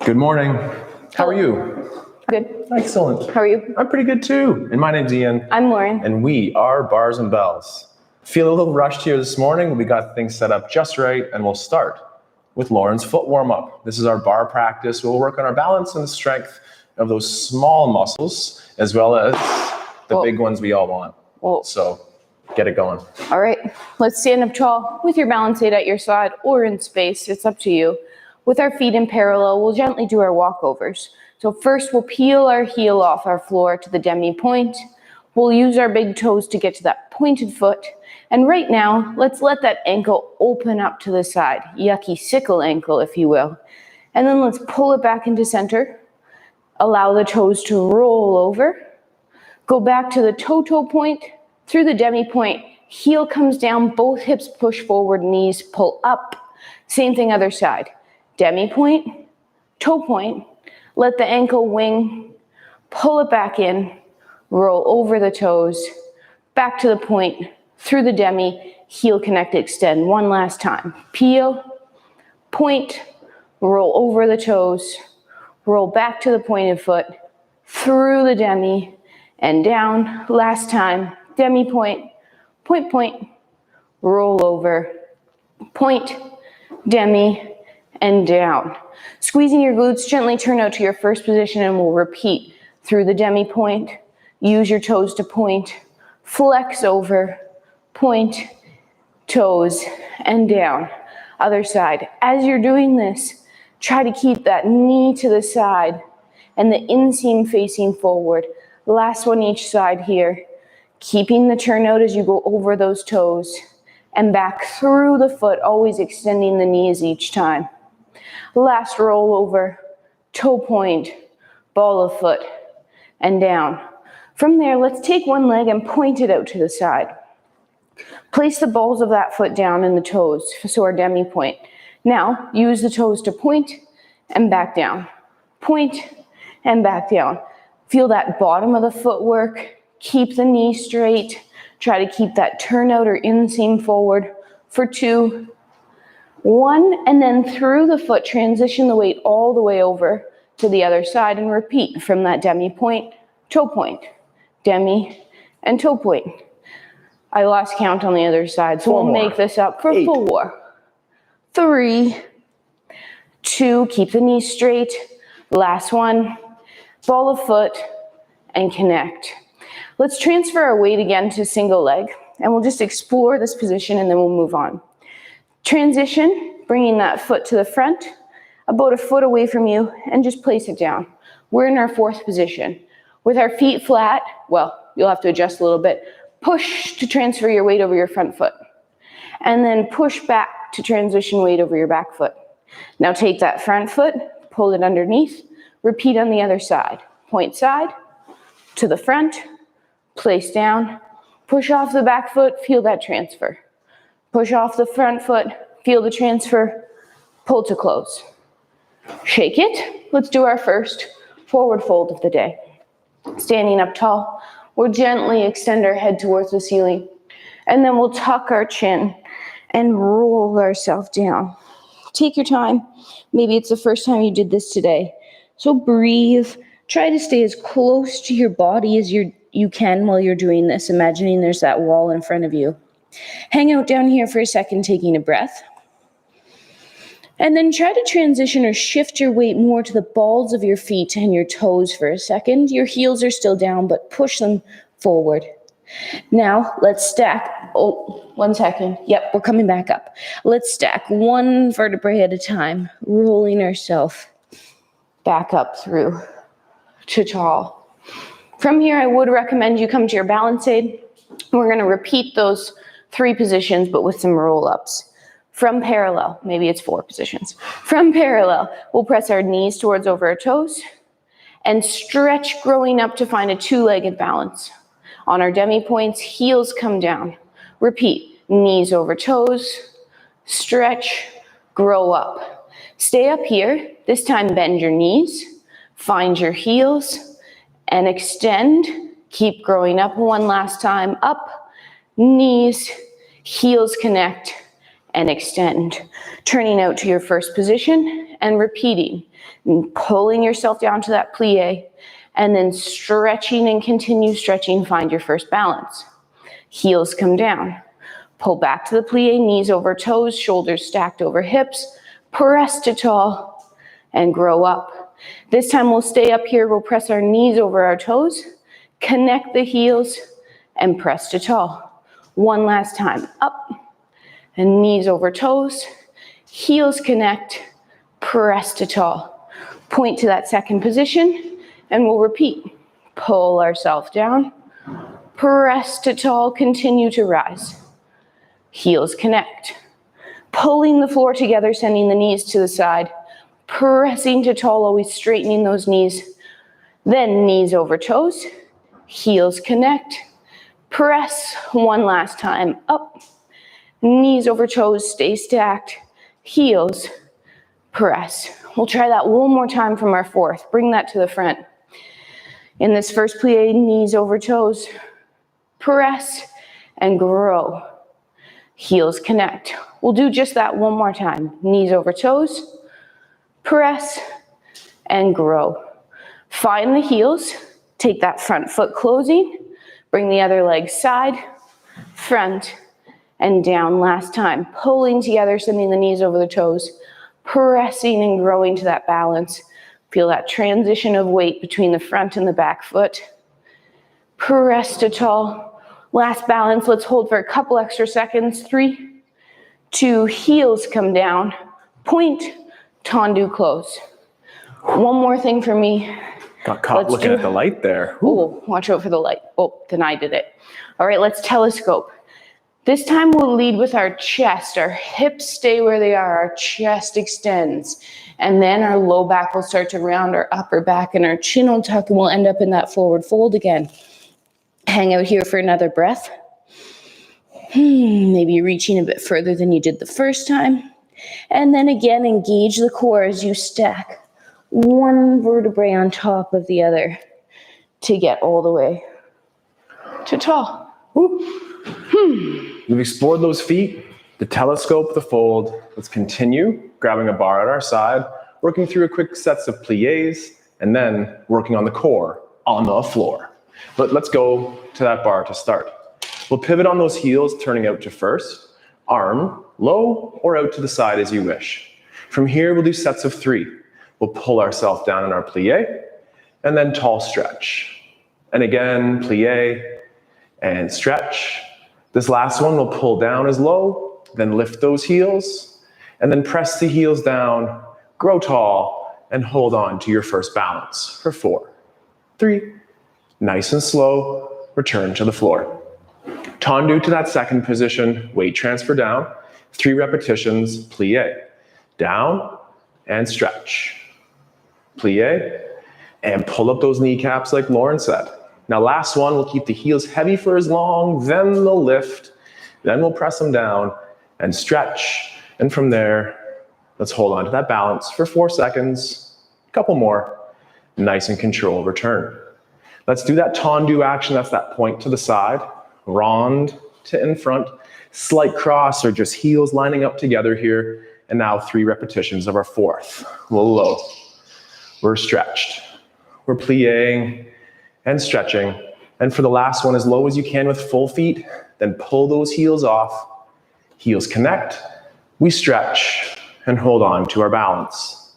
Good morning. How are you? Good. Excellent. How are you? I'm pretty good too. And my name's Ian. I'm Lauren. And we are Bars and Bells. Feel a little rushed here this morning. We got things set up just right, and we'll start with Lauren's foot warm-up. This is our bar practice. We'll work on our balance and the strength of those small muscles, as well as the big ones we all want. So get it going. All right, let's stand up tall with your balance aid at your side or in space. It's up to you. With our feet in parallel, we'll gently do our walkovers. So first, we'll peel our heel off our floor to the demi-point. We'll use our big toes to get to that pointed foot. And right now, let's let that ankle open up to the side. Yucky sickle ankle, if you will. And then let's pull it back into center. Allow the toes to roll over. Go back to the toe-toe point, through the demi-point. Heel comes down, both hips push forward, knees pull up. Same thing other side. Demi-point, toe point. Let the ankle wing, pull it back in, roll over the toes, back to the point, through the demi, heel connect, extend. One last time. Peel, point, roll over the toes, roll back to the pointed foot, through the demi, and down. Last time. Demi point, point, point, roll over, point, demi, and down. Squeezing your glutes, gently turn out to your first position, and we'll repeat through the demi point. Use your toes to point, flex over, point, toes, and down. Other side. As you're doing this, try to keep that knee to the side and the inseam facing forward. Last one each side here. Keeping the turnout as you go over those toes and back through the foot, always extending the knees each time. Last roll over, toe point, ball of foot, and down. From there, let's take one leg and point it out to the side. Place the balls of that foot down in the toes, so our demi point. Now, use the toes to point and back down. Point and back down. Feel that bottom of the footwork. Keep the knee straight. Try to keep that turnout or inseam forward for 2, 1, and then through the foot, transition the weight all the way over to the other side and repeat from that demi point, toe point, demi, and toe point. I lost count on the other side, so we'll make this up for 4, 3, 2, keep the knees straight, last one, ball of foot, and connect. Let's transfer our weight again to single leg, and we'll just explore this position and then we'll move on. Transition, bringing that foot to the front, about a foot away from you, and just place it down. We're in our 4th position. With our feet flat, well, you'll have to adjust a little bit. Push to transfer your weight over your front foot. And then push back to transition weight over your back foot. Now take that front foot, pull it underneath, repeat on the other side. Point side, to the front, place down, push off the back foot, feel that transfer. Push off the front foot, feel the transfer, pull to close. Shake it. Let's do our first forward fold of the day. Standing up tall, we'll gently extend our head towards the ceiling, and then we'll tuck our chin and roll ourselves down. Take your time. Maybe it's the first time you did this today. So breathe. Try to stay as close to your body as you can while you're doing this, imagining there's that wall in front of you. Hang out down here for a second, taking a breath. And then try to transition or shift your weight more to the balls of your feet and your toes for a second. Your heels are still down, but push them forward. Now, let's stack. Oh, 1 second. Yep, we're coming back up. Let's stack one vertebrae at a time, rolling ourselves back up through to tall. From here, I would recommend you come to your balance aid. We're going to repeat those 3 positions, but with some roll-ups. From parallel, maybe it's 4 positions. From parallel, we'll press our knees towards over our toes and stretch growing up to find a 2-legged balance. On our demi points, heels come down. Repeat, knees over toes, stretch, grow up. Stay up here. This time bend your knees, find your heels, and extend. Keep growing up one last time. Up, knees, heels connect, and extend. Turning out to your first position and repeating. And pulling yourself down to that plie, and then stretching and continue stretching, find your first balance. Heels come down. Pull back to the plie, knees over toes, shoulders stacked over hips, press to tall, and grow up. This time we'll stay up here, we'll press our knees over our toes, connect the heels, and press to tall. One last time, up, and knees over toes, heels connect, press to tall. Point to that second position, and we'll repeat. Pull ourselves down, press to tall, continue to rise. Heels connect. Pulling the floor together, sending the knees to the side, pressing to tall, always straightening those knees. Then knees over toes, heels connect, press one last time, up, knees over toes, stay stacked, heels, press. We'll try that one more time from our fourth. Bring that to the front. In this first plie, knees over toes, press and grow. Heels connect. We'll do just that one more time. Knees over toes, press and grow. Find the heels, take that front foot closing, bring the other leg side, front, and down. Last time, pulling together, sending the knees over the toes, pressing and growing to that balance. Feel that transition of weight between the front and the back foot. Press to tall. Last balance, let's hold for a couple extra seconds. 3, 2, heels come down. Point, tendu close. One more thing for me. Got caught looking at the light there. Oh, watch out for the light. Oh, then I did it. All right, let's telescope. This time we'll lead with our chest. Our hips stay where they are. Our chest extends. And then our low back will start to round our upper back, and our chin will tuck, and we'll end up in that forward fold again. Hang out here for another breath. Maybe reaching a bit further than you did the first time. And then again, engage the core as you stack one vertebrae on top of the other to get all the way to tall. We've explored those feet, the telescope, the fold. Let's continue grabbing a bar at our side, working through a quick sets of plies, and then working on the core on the floor. But let's go to that bar to start. We'll pivot on those heels, turning out to first, arm low or out to the side as you wish. From here, we'll do sets of 3. We'll pull ourselves down in our plie, and then tall stretch. And again, plie and stretch. This last one we'll pull down as low, then lift those heels, and then press the heels down, grow tall, and hold on to your first balance for 4, 3, nice and slow, return to the floor. Tendu to that second position, weight transfer down, 3 repetitions, plie, down, and stretch. Plie, and pull up those kneecaps like Lauren said. Now last one, we'll keep the heels heavy for as long, then they'll lift, then we'll press them down and stretch. And from there, let's hold on to that balance for 4 seconds, a couple more, nice and controlled return. Let's do that tendu action, that's that point to the side, rond to in front, slight cross or just heels lining up together here, and now 3 repetitions of our fourth. A little low. We're stretched. We're plieing and stretching. And for the last one, as low as you can with full feet, then pull those heels off. Heels connect, we stretch, and hold on to our balance.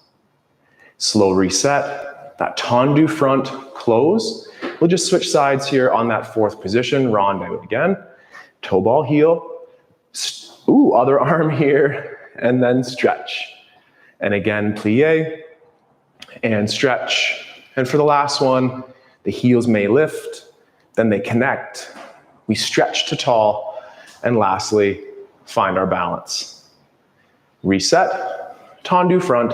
Slow reset, that tendu front close. We'll just switch sides here on that 4th position, rond out again. Toe ball heel, other arm here, and then stretch. And again, plie and stretch. And for the last one, the heels may lift, then they connect. We stretch to tall, and lastly, find our balance. Reset, tendu front,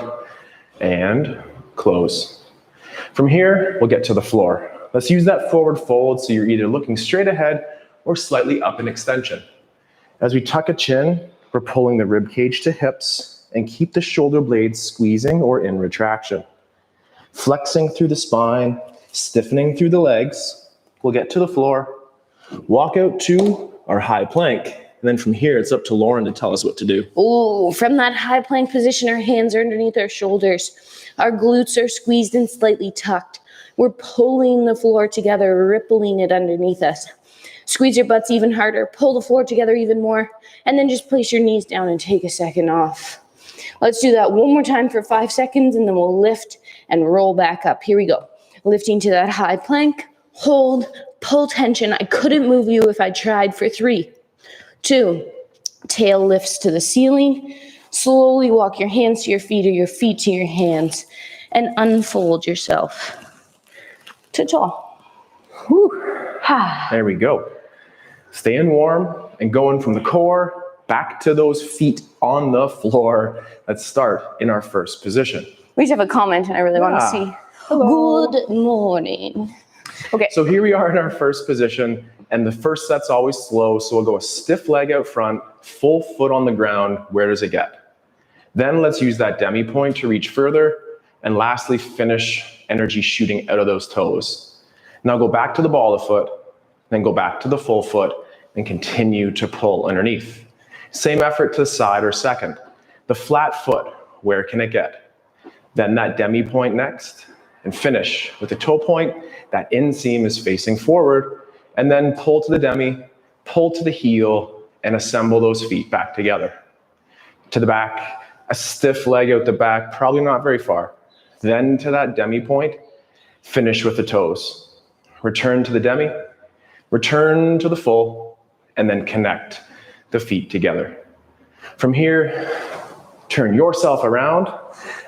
and close. From here, we'll get to the floor. Let's use that forward fold so you're either looking straight ahead or slightly up in extension. As we tuck a chin, we're pulling the rib cage to hips and keep the shoulder blades squeezing or in retraction. Flexing through the spine, stiffening through the legs. We'll get to the floor, walk out to our high plank, And then from here, it's up to Lauren to tell us what to do. Ooh, from that high plank position, our hands are underneath our shoulders. Our glutes are squeezed and slightly tucked. We're pulling the floor together, rippling it underneath us. Squeeze your butts even harder, pull the floor together even more, and then just place your knees down and take a second off. Let's do that one more time for 5 seconds, and then we'll lift and roll back up. Here we go. Lifting to that high plank, hold, pull tension. I couldn't move you if I tried for 3, 2, tail lifts to the ceiling. Slowly walk your hands to your feet or your feet to your hands and unfold yourself to tall. There we go. Staying warm and going from the core back to those feet on the floor. Let's start in our first position. We just have a comment and I really want to see. Hello. Good morning. Okay. So here we are in our first position, and the first set's always slow, so we'll go a stiff leg out front, full foot on the ground. Where does it get? Then let's use that demi point to reach further, and lastly, finish energy shooting out of those toes. Now go back to the ball of foot, then go back to the full foot, and continue to pull underneath. Same effort to the side or second. The flat foot, where can it get? Then that demi point next, and finish with the toe point. That inseam is facing forward, and then pull to the demi, pull to the heel, and assemble those feet back together. To the back, a stiff leg out the back, probably not very far. Then to that demi point, finish with the toes. Return to the demi, return to the full, and then connect the feet together. From here, turn yourself around.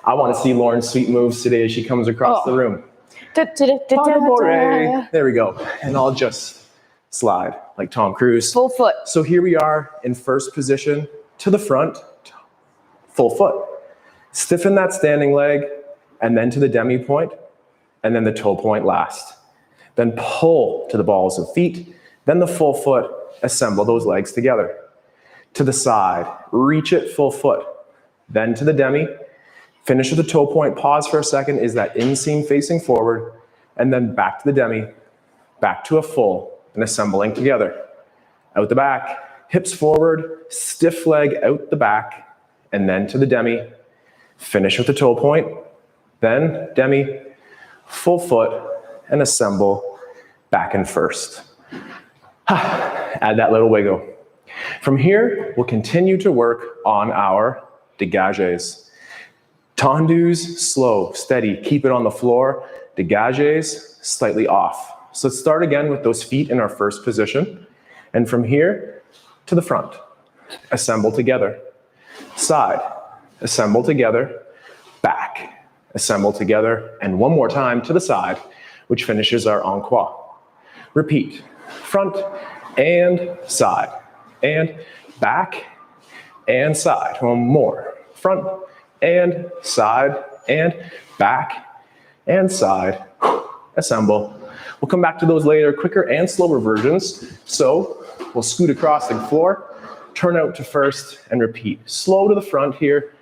I want to see Lauren's sweet moves today as she comes across the room. Barre. There we go. And I'll just slide like Tom Cruise. Full foot. So here we are in first position to the front, full foot. Stiffen that standing leg, and then to the demi point, and then the toe point last. Then pull to the balls of feet, then the full foot, assemble those legs together. To the side, reach it full foot, then to the demi, finish with the toe point, pause for a second, is that inseam facing forward, and then back to the demi, back to a full, and assembling together. Out the back, hips forward, stiff leg out the back, and then to the demi, finish with the toe point, then demi, full foot, and assemble back and first. Add that little wiggle. From here, we'll continue to work on our dégages. Tendus, slow, steady, keep it on the floor. Dégages, slightly off. So let's start again with those feet in our first position. And from here to the front, assemble together. Side, assemble together. Back, assemble together. And one more time to the side, which finishes our encore. Repeat, front and side, and back and side. One more, front and side, and back and side. Assemble. We'll come back to those later, quicker and slower versions. So we'll scoot across the floor, turn out to first, and repeat. Slow to the front here,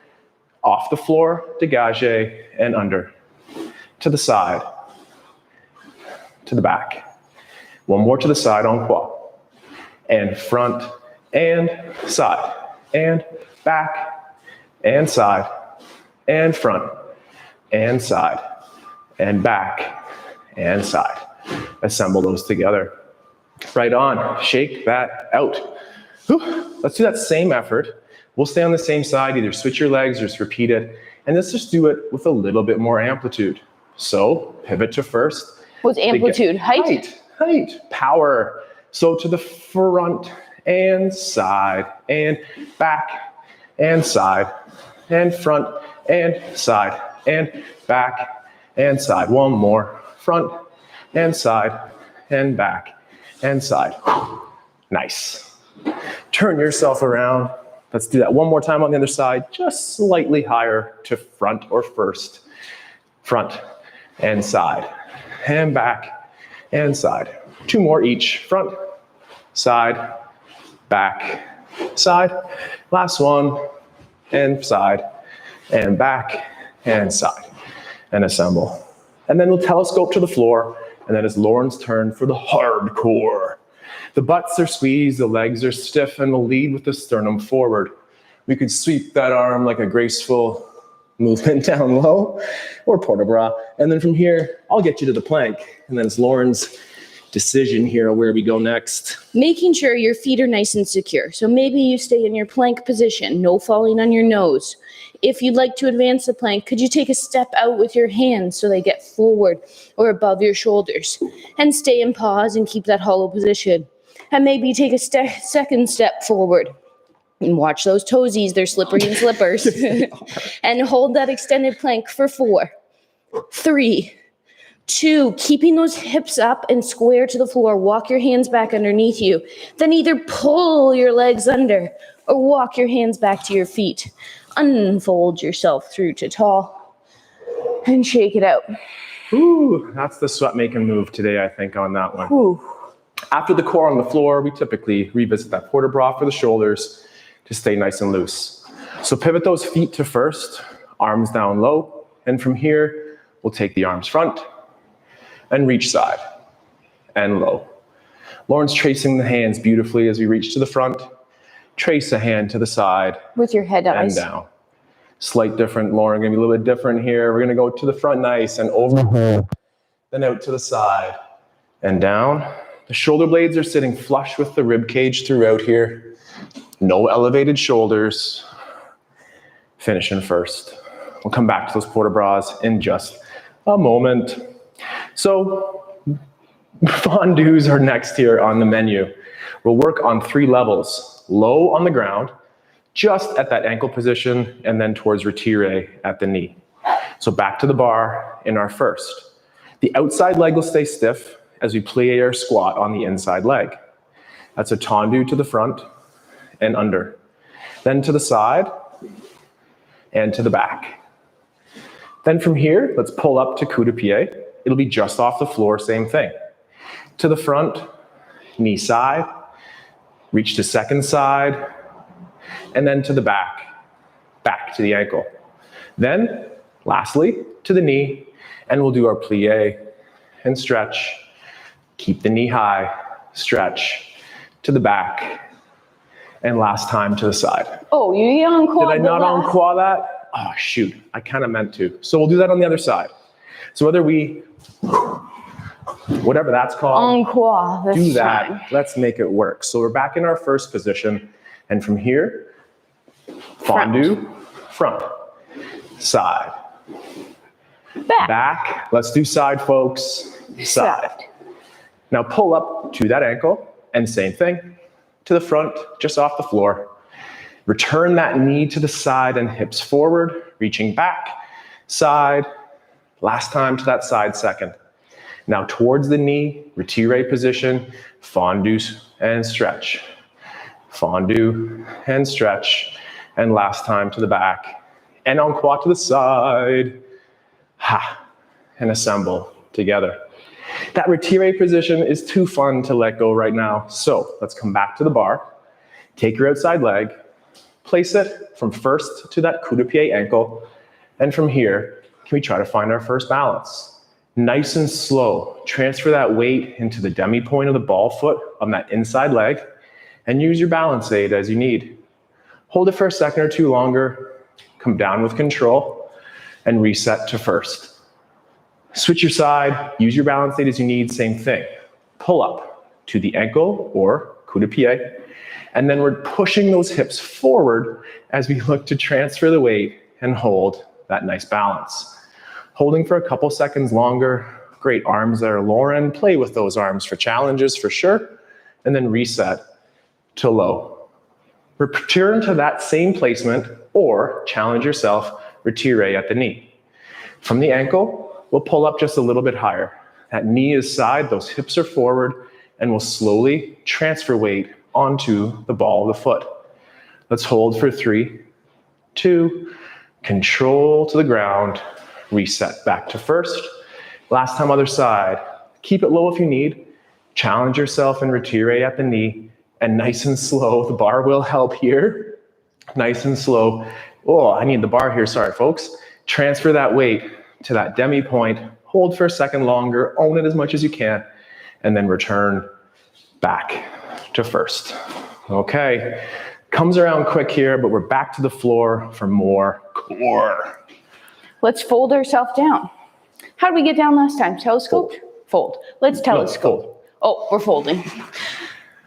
off the floor, dégagé, and under. To the side, to the back. One more to the side, encore. And front, and side, and back, and side, and front, and side, and back, and side. Assemble those together. Right on, shake that out. Whew. Let's do that same effort. We'll stay on the same side, either switch your legs or just repeat it. And let's just do it with a little bit more amplitude. So pivot to first. What's amplitude? Height? Height, power. So to the front and side and back and side and front and side and back and side. One more, front and side and back and side. Nice. Turn yourself around. Let's do that one more time on the other side, just slightly higher to front or first. Front and side and back and side. Two more each, front, side, back, side. Last one, and side, and back, and side, and assemble. And then we'll telescope to the floor, and then it's Lauren's turn for the hardcore. The butts are squeezed, the legs are stiff, and we'll lead with the sternum forward. We could sweep that arm like a graceful movement down low, or port de bras. And then from here, I'll get you to the plank. And then it's Lauren's decision here where we go next. Making sure your feet are nice and secure. So maybe you stay in your plank position, no falling on your nose. If you'd like to advance the plank, could you take a step out with your hands so they get forward or above your shoulders? And stay in pause and keep that hollow position. And maybe take a second step forward. And watch those toesies, they're slippery and slippers. And hold that extended plank for 4, 3, 2, keeping those hips up and square to the floor. Walk your hands back underneath you. Then either pull your legs under or walk your hands back to your feet. Unfold yourself through to tall and shake it out. Ooh, that's the sweat-making move today, I think, on that one. Ooh. After the core on the floor, we typically revisit that port de bras for the shoulders to stay nice and loose. So pivot those feet to first, arms down low, and from here, we'll take the arms front and reach side and low. Lauren's tracing the hands beautifully as we reach to the front. Trace a hand to the side. With your head and eyes. down. Slight different, Lauren, gonna be a little bit different here. We're gonna go to the front nice and over, then out to the side and down. The shoulder blades are sitting flush with the rib cage throughout here. No elevated shoulders. Finishing first. We'll come back to those port de bras in just a moment. So fondues are next here on the menu. We'll work on 3 levels. Low on the ground, just at that ankle position, and then towards retire at the knee. So back to the bar in our first. The outside leg will stay stiff as we plie our squat on the inside leg. That's a tendu to the front and under. Then to the side and to the back. Then from here, let's pull up to coup de pied. It'll be just off the floor, same thing. To the front, knee side, reach to second side, and then to the back to the ankle. Then, lastly, to the knee, and we'll do our plie and stretch. Keep the knee high, stretch to the back, and last time to the side. Oh, you encore. Did I not encore that? Oh, shoot, I kind of meant to. So we'll do that on the other side. So whether we, whatever that's called, Encore. do that. Let's make it work. So we're back in our first position, and from here, fondue, front, side, back. Let's do side, folks. Side. Now pull up to that ankle, and same thing, to the front, just off the floor. Return that knee to the side and hips forward, reaching back, side, last time to that side second. Now towards the knee, retire position, fondue and stretch. Fondue and stretch, and last time to the back. And encore to the side, ha, and assemble together. That retire position is too fun to let go right now. So let's come back to the bar, take your outside leg, place it from first to that coup de pied ankle, and from here, can we try to find our first balance? Nice and slow, transfer that weight into the demi point of the ball foot on that inside leg, and use your balance aid as you need. Hold it for a second or two longer, come down with control, and reset to first. Switch your side, use your balance aid as you need, same thing. Pull up to the ankle or coup de pied, and then we're pushing those hips forward as we look to transfer the weight and hold that nice balance. Holding for a couple seconds longer. Great arms there, Lauren. Play with those arms for challenges for sure. And then reset to low. Return to that same placement or challenge yourself, retire at the knee. From the ankle, we'll pull up just a little bit higher. That knee is side, those hips are forward, and we'll slowly transfer weight onto the ball of the foot. Let's hold for 3, 2, control to the ground, reset back to first. Last time other side. Keep it low if you need. Challenge yourself and retire at the knee. And nice and slow, the bar will help here. Nice and slow. Oh, I need the bar here, sorry folks. Transfer that weight to that demi point. Hold for a second longer, own it as much as you can, and then return back to first. Okay, comes around quick here, but we're back to the floor for more core. Let's fold ourselves down. How did we get down last time? Telescope? Fold. Let's telescope. Fold. Oh, we're folding.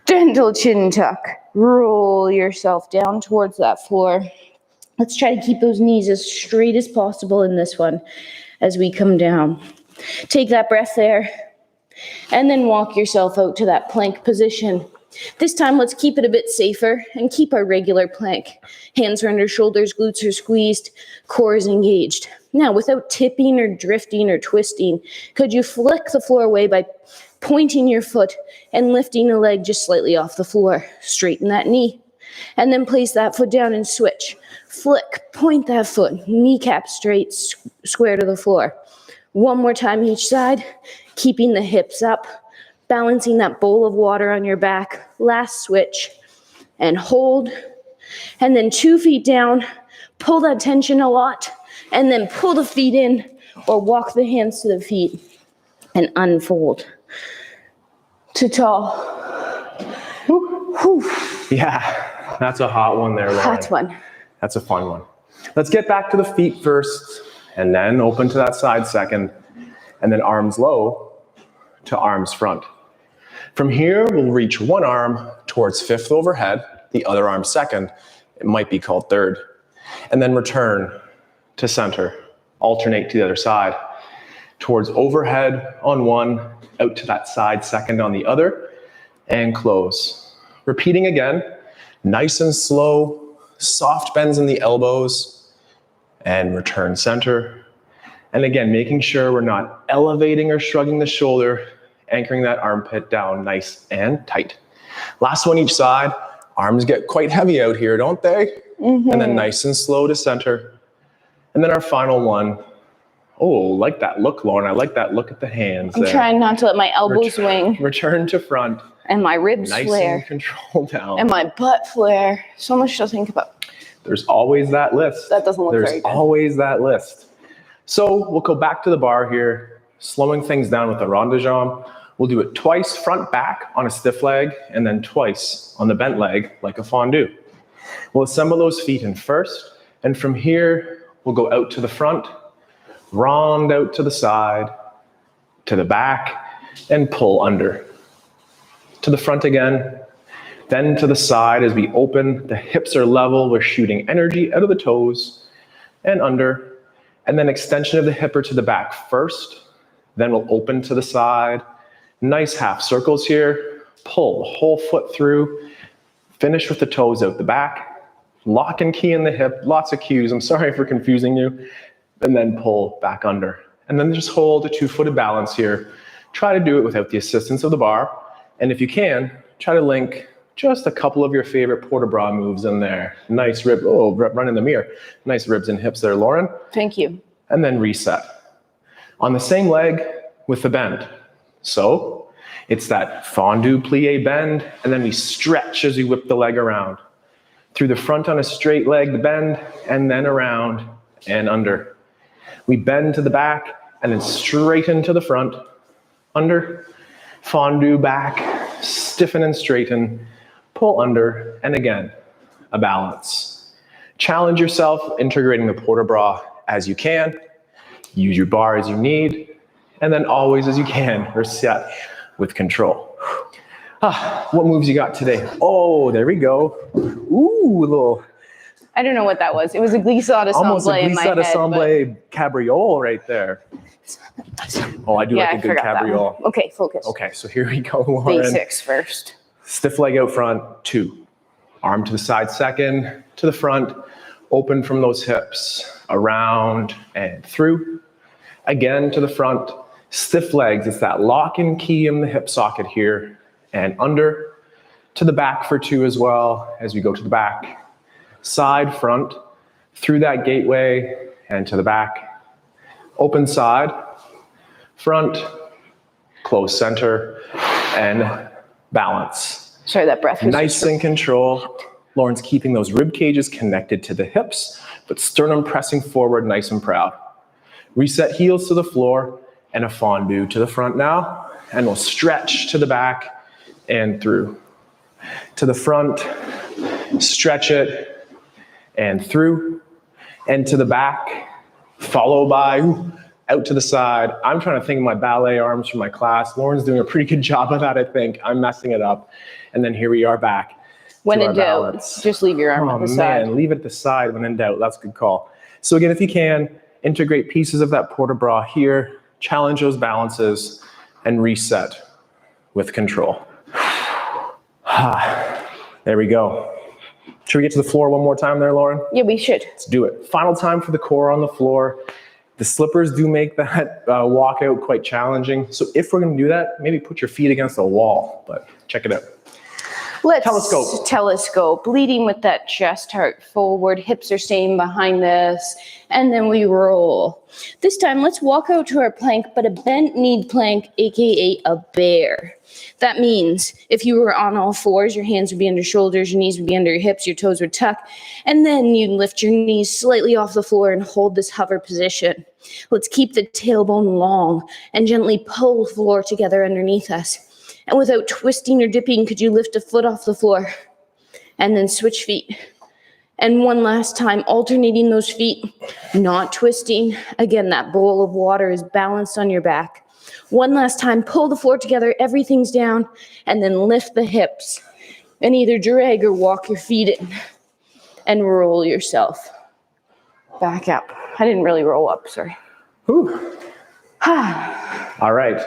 Gentle chin tuck. Roll yourself down towards that floor. Let's try to keep those knees as straight as possible in this one as we come down. Take that breath there. And then walk yourself out to that plank position. This time, let's keep it a bit safer and keep our regular plank. Hands are under shoulders, glutes are squeezed, core is engaged. Now, without tipping or drifting or twisting, could you flick the floor away by pointing your foot and lifting the leg just slightly off the floor? Straighten that knee. And then place that foot down and switch. Flick, point that foot, kneecap straight, square to the floor. One more time each side, keeping the hips up. Balancing that bowl of water on your back. Last switch. And hold. And then 2 feet down. Pull that tension a lot. And then pull the feet in or walk the hands to the feet. And unfold. To tall. Whew. Yeah, that's a hot one there, Lauren. Hot one. That's a fun one. Let's get back to the feet first, and then open to that side second, and then arms low to arms front. From here, we'll reach one arm towards fifth overhead, the other arm second. It might be called third. And then return to center. Alternate to the other side. Towards overhead on one, out to that side second on the other, and close. Repeating again, nice and slow, soft bends in the elbows, and return center. And again, making sure we're not elevating or shrugging the shoulder, anchoring that armpit down nice and tight. Last one each side. Arms get quite heavy out here, don't they? Mm-hmm. And then nice and slow to center. And then our final one. Oh, like that look, Lauren. I like that look at the hands. I'm trying not to let my elbows swing. Return to front. And my ribs nice flare. And control down. And my butt flare. So much to think about. There's always that list. That doesn't look very good. There's always that list. So we'll go back to the bar here, slowing things down with the rond de jambe. We'll do it twice front back on a stiff leg, and then twice on the bent leg like a fondue. We'll assemble those feet in first, and from here, we'll go out to the front, rond out to the side, to the back, and pull under. To the front again, then to the side as we open. The hips are level, we're shooting energy out of the toes, and under, and then extension of the hip or to the back first, then we'll open to the side. Nice half circles here. Pull the whole foot through. Finish with the toes out the back. Lock and key in the hip. Lots of cues. I'm sorry for confusing you. And then pull back under. And then just hold a two-footed balance here. Try to do it without the assistance of the bar. And if you can, try to link just a couple of your favorite port de bras moves in there. Nice rib. Oh, run in the mirror. Nice ribs and hips there, Lauren. Thank you. And then reset. On the same leg with the bend. So it's that fondue plie bend, and then we stretch as we whip the leg around. Through the front on a straight leg, the bend, and then around and under. We bend to the back, and then straighten to the front, under, fondue back, stiffen and straighten, pull under, and again, a balance. Challenge yourself, integrating the port de bras as you can. Use your bar as you need. And then always as you can, reset with control. What moves you got today? Oh, there we go. Ooh, a little. I don't know what that was. It was a glissade assemblée in my head. Almost a glissade assemblée cabriole right there. Oh, I do like a good cabriole. Okay, focus. Okay, so here we go, Lauren. Basics first. Stiff leg out front, 2. Arm to the side second, to the front. Open from those hips, around and through. Again to the front. Stiff legs, it's that lock and key in the hip socket here, and under, to the back for 2 as well, as we go to the back. Side, front, through that gateway, and to the back. Open side, front, close center, and balance. Sorry, that breath was nice and control. Lauren's keeping those rib cages connected to the hips, but sternum pressing forward nice and proud. Reset heels to the floor, and a fondue to the front now, and we'll stretch to the back and through. to the front, stretch it, and through, and to the back, followed by out to the side. I'm trying to think of my ballet arms from my class. Lauren's doing a pretty good job of that, I think. I'm messing it up. And then here we are back. When in doubt, just leave your arm at the side. Man, leave it at the side when in doubt. That's a good call. So again, if you can, integrate pieces of that port de bras here, challenge those balances, and reset with control. There we go. Should we get to the floor one more time there, Lauren? Yeah, we should. Let's do it. Final time for the core on the floor. The slippers do make that walkout quite challenging. So if we're going to do that, maybe put your feet against a wall, but check it out. Let's telescope. Leading with that chest heart forward, hips are staying behind us, and then we roll. This time, let's walk out to our plank, but a bent knee plank, aka a bear. That means if you were on all fours, your hands would be under shoulders, your knees would be under your hips, your toes would tuck, and then you'd lift your knees slightly off the floor and hold this hover position. Let's keep the tailbone long and gently pull the floor together underneath us. And without twisting or dipping, could you lift a foot off the floor and then switch feet? And one last time, alternating those feet, not twisting. Again, that bowl of water is balanced on your back. One last time, pull the floor together, everything's down, and then lift the hips. And either drag or walk your feet in and roll yourself back up. I didn't really roll up, sorry. Whew. All right.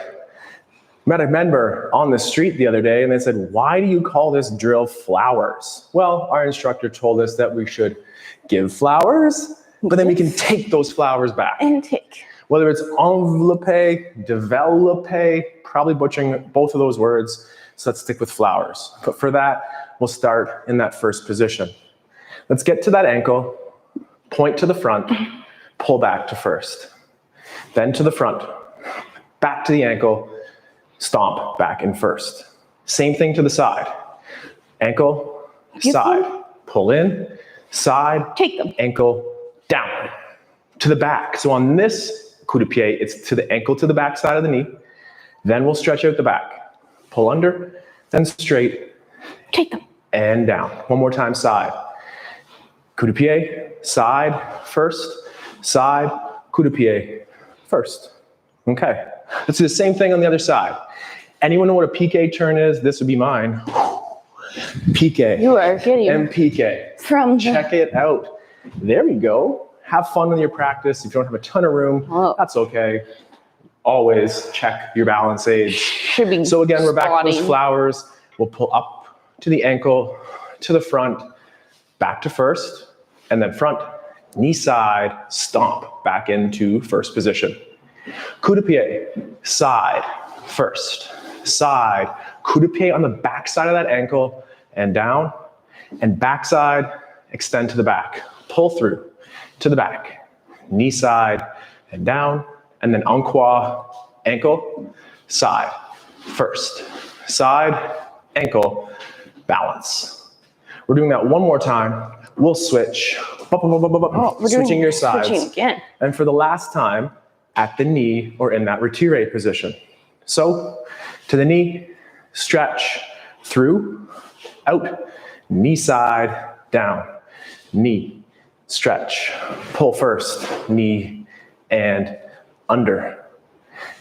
Met a member on the street the other day and they said, why do you call this drill flowers? Well, our instructor told us that we should give flowers, but then we can take those flowers back. And take. Whether it's envelope, develope, probably butchering both of those words, so let's stick with flowers. But for that, we'll start in that first position. Let's get to that ankle, point to the front, pull back to first. Then to the front, back to the ankle, stomp back in first. Same thing to the side. Ankle, side, pull in, side, take them. Ankle, down, to the back. So on this coup de pied, it's to the ankle to the back side of the knee. Then we'll stretch out the back. Pull under, then straight, take them. And down. One more time, side. Coup de pied, side, first, side, coup de pied, first. Okay. Let's do the same thing on the other side. Anyone know what a piqué turn is? This would be mine. Piqué. You are kidding. And piqué. Check it out. There we go. Have fun with your practice. If you don't have a ton of room, that's okay. Always check your balance aids. So again, we're back to those flowers. We'll pull up to the ankle, to the front, back to first, and then front, knee side, stomp back into first position. Coup de pied, side, first, side, coup de pied on the back side of that ankle and down, and backside, extend to the back, pull through to the back, knee side and down, and then en croix, ankle, side, first, side, ankle, balance. We're doing that one more time. We'll switch, switching your sides. Switching again. And for the last time, at the knee or in that retiré position. So to the knee, stretch, through, out, knee side, down, knee, stretch, pull first, knee, and under.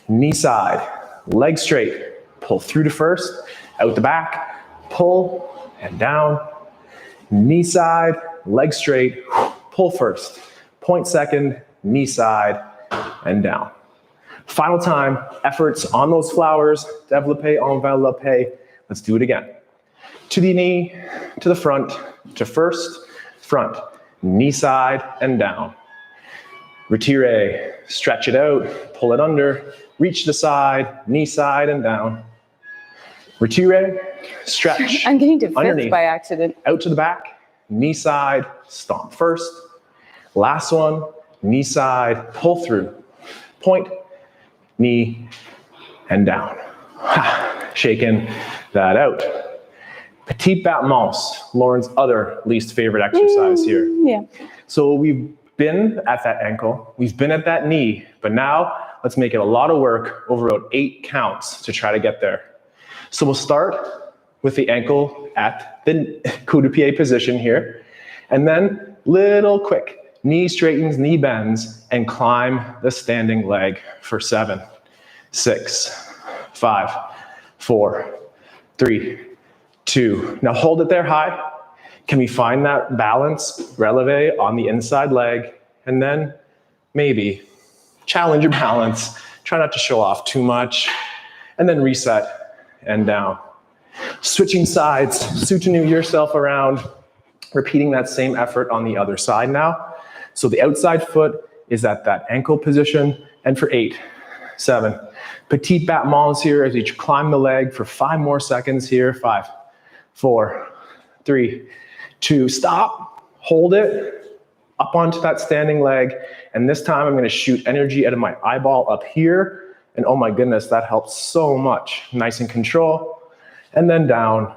Knee side, leg straight, pull through to first, out the back, pull, and down. Knee side, leg straight, pull first, point second, knee side, and down. Final time, efforts on those flowers, développé, enveloppé. Let's do it again. To the knee, to the front, to first, front, knee side, and down. Retiré, stretch it out, pull it under, reach the side, knee side, and down. Retiré, stretch. I'm getting to fifth underneath, by accident. Out to the back, knee side, stomp first. Last one, knee side, pull through, point, knee, and down. Shaking that out. Petit battements, Lauren's other least favorite exercise here. Yeah. So we've been at that ankle, we've been at that knee, but now let's make it a lot of work over about 8 counts to try to get there. So we'll start with the ankle at the coup de pied position here. And then little quick knee straightens, knee bends, and climb the standing leg for 7, 6, 5, 4, 3, 2. Now hold it there high. Can we find that balance, releve on the inside leg? And then maybe challenge your balance. Try not to show off too much. And then reset and down. Switching sides, soutenu yourself around, repeating that same effort on the other side now. So the outside foot is at that ankle position. And for 8, 7, petite battements here as you climb the leg for 5 more seconds here. 5, 4, 3, 2, stop, hold it, up onto that standing leg. And this time I'm gonna shoot energy out of my eyeball up here. And oh my goodness, that helps so much. Nice and control. And then down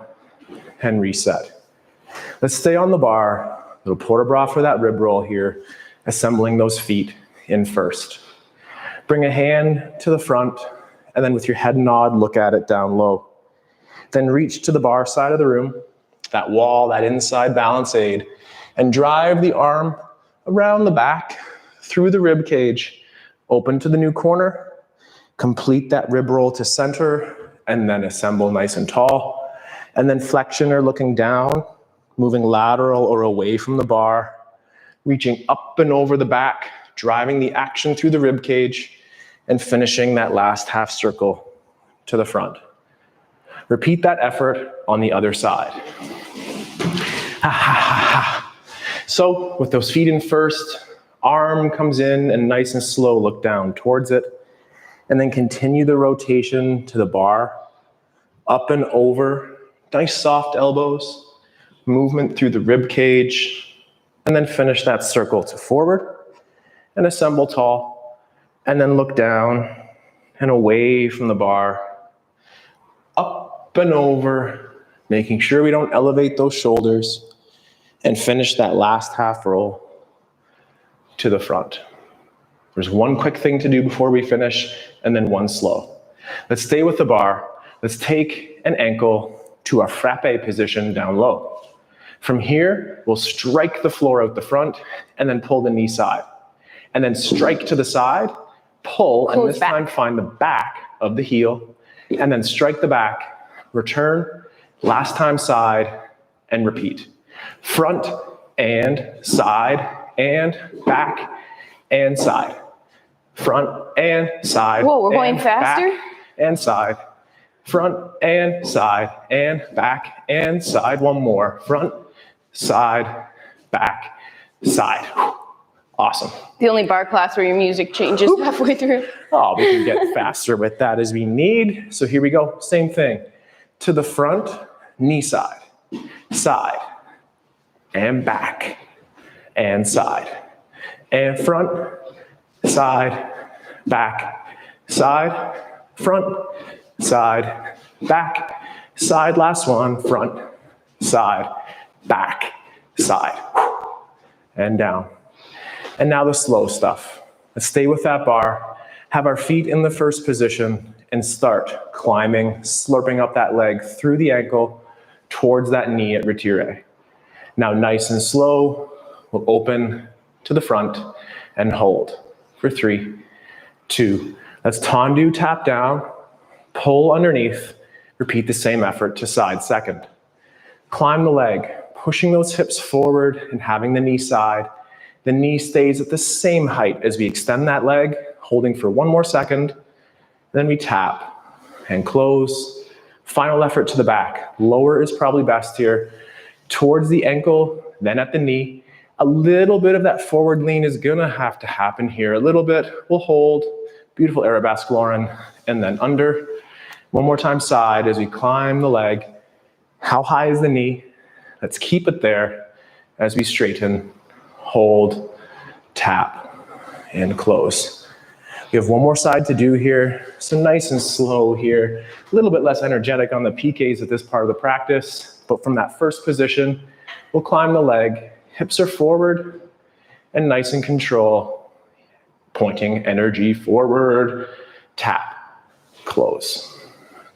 and reset. Let's stay on the bar. Little port de bras for that rib roll here. Assembling those feet in first. Bring a hand to the front, and then with your head nod, look at it down low. Then reach to the bar side of the room, that wall, that inside balance aid, and drive the arm around the back, through the rib cage, open to the new corner, complete that rib roll to center, and then assemble nice and tall. And then flexion or looking down, moving lateral or away from the bar, reaching up and over the back, driving the action through the rib cage, and finishing that last half circle to the front. Repeat that effort on the other side. So with those feet in first, arm comes in and nice and slow, look down towards it. And then continue the rotation to the bar, up and over, nice soft elbows, movement through the rib cage, and then finish that circle to forward and assemble tall, and then look down and away from the bar, up and over, making sure we don't elevate those shoulders, and finish that last half roll to the front. There's one quick thing to do before we finish, and then one slow. Let's stay with the bar. Let's take an ankle to our frappe position down low. From here, we'll strike the floor out the front, and then pull the knee side. And then strike to the side, pull, and this time find the back of the heel, and then strike the back, return, last time side, and repeat. Front and side and back and side. Front and side. Whoa, we're going faster? Back and side. Front and side and back and side. One more. Front, side, back, side. Awesome. The only bar class where your music changes halfway through. Oh, we can get faster with that as we need. So here we go. Same thing. To the front, knee side, side, and back, and side, and front, side, back, side, front, side, back, side. Last one, front, side, back, side, and down. And now the slow stuff. Let's stay with that bar, have our feet in the first position, and start climbing, slurping up that leg through the ankle towards that knee at retire. Now nice and slow, we'll open to the front and hold for 3, 2. Let's tendu, tap down, pull underneath, repeat the same effort to side second. Climb the leg, pushing those hips forward and having the knee side. The knee stays at the same height as we extend that leg, holding for 1 more second. Then we tap and close. Final effort to the back. Lower is probably best here. Towards the ankle, then at the knee. A little bit of that forward lean is gonna have to happen here. A little bit, we'll hold. Beautiful Arabesque, Lauren. And then under. 1 more time side as we climb the leg. How high is the knee? Let's keep it there as we straighten, hold, tap, and close. We have 1 more side to do here. So nice and slow here. A little bit less energetic on the PKs at this part of the practice, but from that first position, we'll climb the leg. Hips are forward and nice in control. Pointing energy forward, tap, close.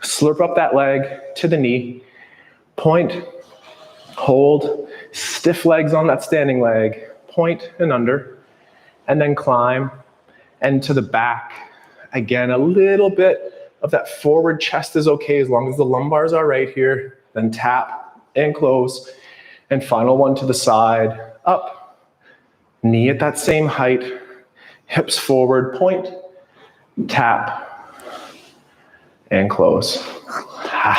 Slurp up that leg to the knee point, hold, stiff legs on that standing leg, point and under, and then climb and to the back. Again, a little bit of that forward chest is okay as long as the lumbars are right here. Then tap and close. And final one to the side, up, knee at that same height, hips forward, point, tap, and close.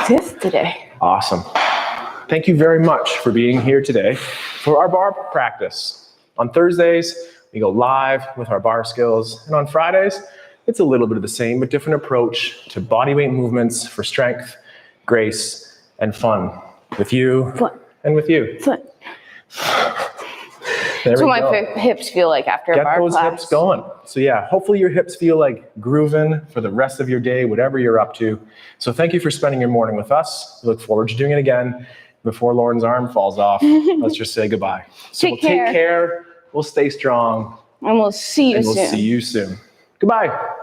This today. Awesome. Thank you very much for being here today for our bar practice. On Thursdays, we go live with our bar skills, and on Fridays, it's a little bit of the same, but different approach to bodyweight movements for strength, grace, and fun. With you and with you. Fun. There we my go. hips feel like after a Get bar those class. hips going. So yeah, hopefully your hips feel like grooving for the rest of your day, whatever you're up to. So thank you for spending your morning with us. We look forward to doing it again. Before Lauren's arm falls off, let's just say goodbye. So Take care. Take care. We'll stay strong. And we'll see you And soon. we'll see you soon. Goodbye.